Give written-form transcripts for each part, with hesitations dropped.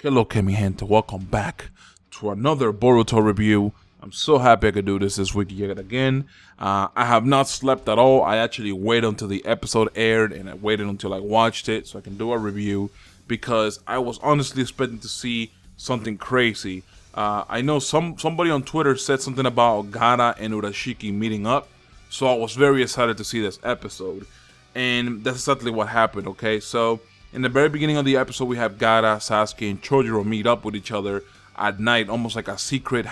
Que lo que mi gente, welcome back to another Boruto review. I'm so happy I could do this week yet again. I have not slept at all. I actually waited until the episode aired and I waited until I watched it so I can do a review because I was honestly expecting to see something crazy. I know somebody on Twitter said something about Gaara and Urashiki meeting up, so I was very excited to see this episode. And that's exactly what happened, okay? So in the very beginning of the episode, we have Gaara, Sasuke, and Chojuro meet up with each other at night, almost like a secret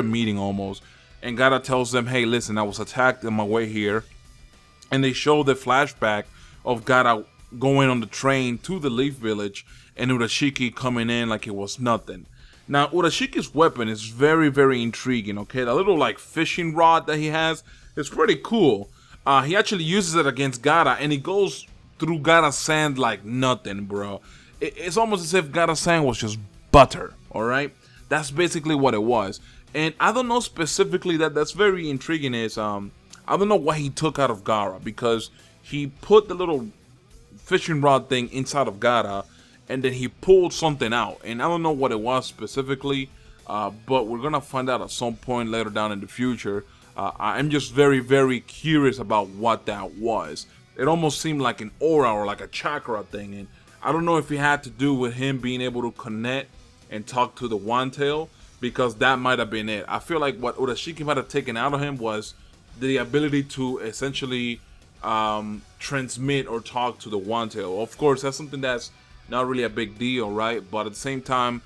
meeting almost. And Gaara tells them, hey, listen, I was attacked on my way here. And they show the flashback of Gaara going on the train to the Leaf Village and Urashiki coming in like it was nothing. Now, Urashiki's weapon is very, very intriguing, okay? The little, like, fishing rod that he has is pretty cool. He actually uses it against Gaara, and he goes through Gaara's sand like nothing, bro. It's almost as if Gaara's sand was just butter, alright? That's basically what it was. And I don't know specifically, that's very intriguing is, I don't know what he took out of Gaara, because he put the little fishing rod thing inside of Gaara, and then he pulled something out. And I don't know what it was specifically, but we're gonna find out at some point later down in the future. I'm just very, very curious about what that was. It almost seemed like an aura or like a chakra thing, and I don't know if it had to do with him being able to connect and talk to the One Tail, because that might have been it. I feel like what Urashiki might have taken out of him was the ability to essentially transmit or talk to the One Tail. Of course, that's something that's not really a big deal, right? But at the same time,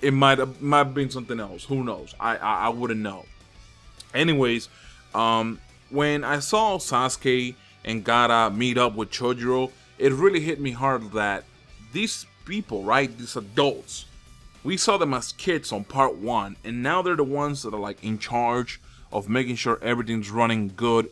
it might have been something else. Who knows? I wouldn't know. Anyways, when I saw Sasuke and Gaara meet up with Chojuro, it really hit me hard that these people, right, these adults, we saw them as kids on part 1, and now they're the ones that are like in charge of making sure everything's running good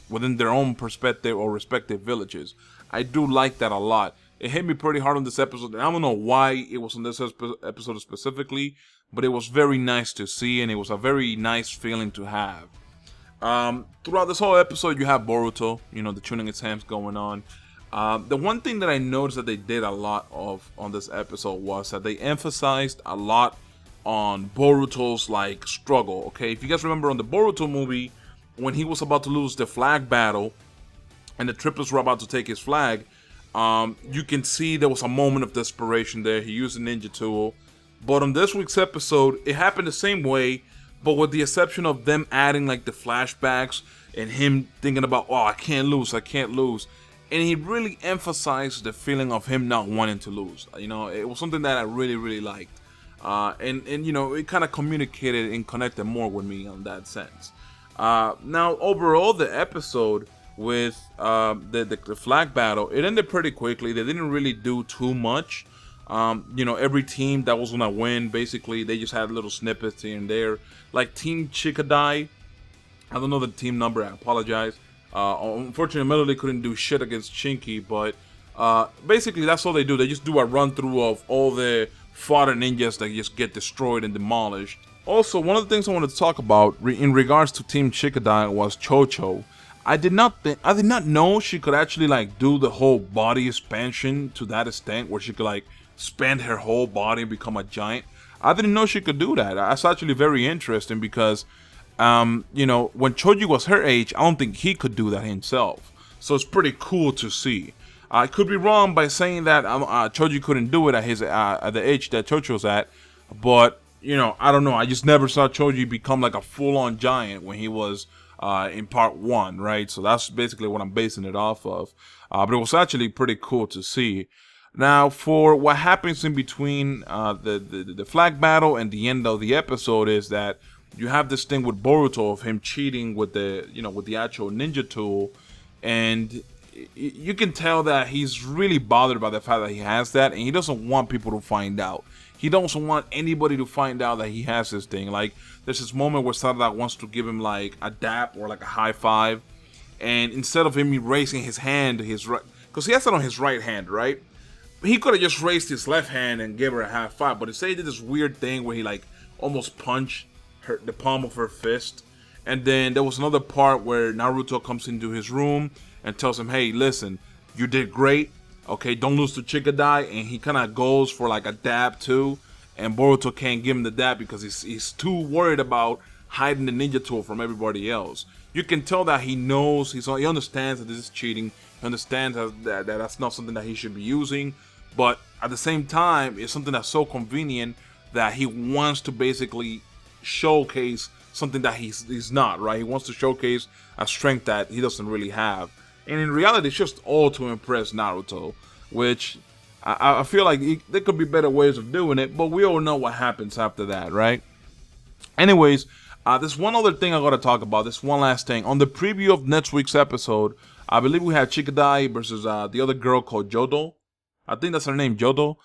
within their own perspective or respective villages. I do like that a lot. It hit me pretty hard on this episode, and I don't know why it was on this episode specifically, but it was very nice to see, and it was a very nice feeling to have. Throughout this whole episode, you have Boruto, the Chunin exams going on. The one thing that I noticed that they did a lot of on this episode was that they emphasized a lot on Boruto's like struggle. Okay, if you guys remember on the Boruto movie, when he was about to lose the flag battle, and the triplets were about to take his flag, you can see there was a moment of desperation there. He used a ninja tool. But on this week's episode, it happened the same way, but with the exception of them adding like the flashbacks and him thinking about, oh, I can't lose. And he really emphasized the feeling of him not wanting to lose. It was something that I really, really liked. And it kind of communicated and connected more with me on that sense. Now, overall, the episode with the flag battle, it ended pretty quickly. They didn't really do too much. Every team that was gonna win, basically, they just had little snippets here and there. Like Team Chikadai, I don't know the team number, I apologize. Unfortunately, Melody couldn't do shit against Chinky, but basically that's all they do. They just do a run through of all the fodder ninjas that just get destroyed and demolished. Also, one of the things I wanted to talk about in regards to Team Chikadai was Chocho. I did not know she could actually like do the whole body expansion to that extent where she could like expand her whole body and become a giant. I didn't know she could do that. That's actually very interesting because, when Choji was her age, I don't think he could do that himself. So it's pretty cool to see. I could be wrong by saying that Choji couldn't do it at the age that Chocho's at, but I don't know. I just never saw Choji become like a full-on giant when he was in part 1, right? So that's basically what I'm basing it off of. But it was actually pretty cool to see. Now, for what happens in between the flag battle and the end of the episode is that you have this thing with Boruto of him cheating with the actual ninja tool, and you can tell that he's really bothered by the fact that he has that, and he doesn't want people to find out. He doesn't want anybody to find out that he has this thing. Like, there's this moment where Sarada wants to give him like a dap or like a high five, and instead of him raising his hand, because he has it on his right hand, right? He could have just raised his left hand and gave her a high five, but instead he did this weird thing where he like almost punched the palm of her fist. And then there was another part where Naruto comes into his room and tells him, hey, listen, you did great. Okay, don't lose to Chikadai, and he kind of goes for like a dab too, and Boruto can't give him the dab because he's too worried about hiding the ninja tool from everybody else. You can tell that he knows, he understands that this is cheating, he understands that that's not something that he should be using, but at the same time, it's something that's so convenient that he wants to basically showcase something that he's not, right? He wants to showcase a strength that he doesn't really have. And in reality, it's just all to impress Naruto, which I feel like there could be better ways of doing it, but we all know what happens after that, right? Anyways, there's one other thing I gotta talk about. This one last thing. On the preview of next week's episode, I believe we had Chikadai versus the other girl called Jodo. I think that's her name, Jodo.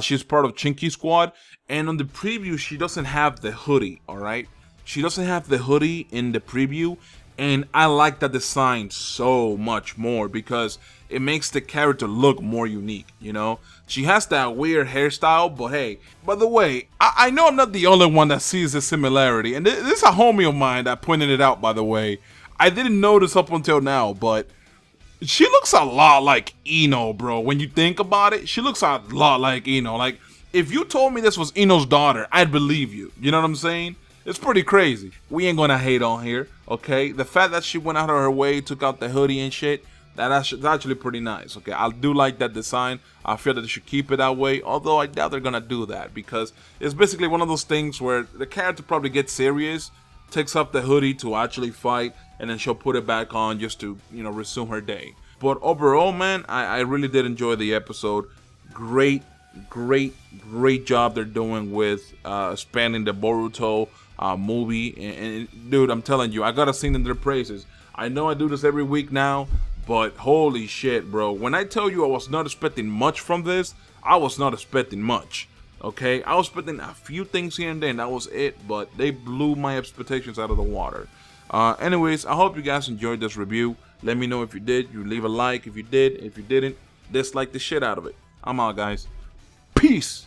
She's part of Chinky Squad. And on the preview, she doesn't have the hoodie, alright? She doesn't have the hoodie in the preview. And I like that design so much more because it makes the character look more unique, you know? She has that weird hairstyle, but hey, by the way, I know I'm not the only one that sees the similarity. And this is a homie of mine that pointed it out, by the way. I didn't notice up until now, but she looks a lot like Ino, bro. When you think about it, she looks a lot like Ino. Like, if you told me this was Ino's daughter, I'd believe you. You know what I'm saying? It's pretty crazy. We ain't gonna hate on here, okay? The fact that she went out of her way, took out the hoodie and shit, that's actually pretty nice, okay? I do like that design. I feel that they should keep it that way, although I doubt they're gonna do that because it's basically one of those things where the character probably gets serious, takes up the hoodie to actually fight, and then she'll put it back on just to, you know, resume her day. But overall, man, I really did enjoy the episode. Great job they're doing with expanding the Boruto movie, and dude, I'm telling you, I gotta sing in their praises. I know I do this every week now, but holy shit, bro, when I tell you I was not expecting much from this, I was not expecting much, okay? I was expecting a few things here and there, and that was it, but they blew my expectations out of the water. Anyways, I hope you guys enjoyed this review. Let me know if you did. You leave a like if you did. If you didn't, dislike the shit out of it. I'm out, guys. Peace.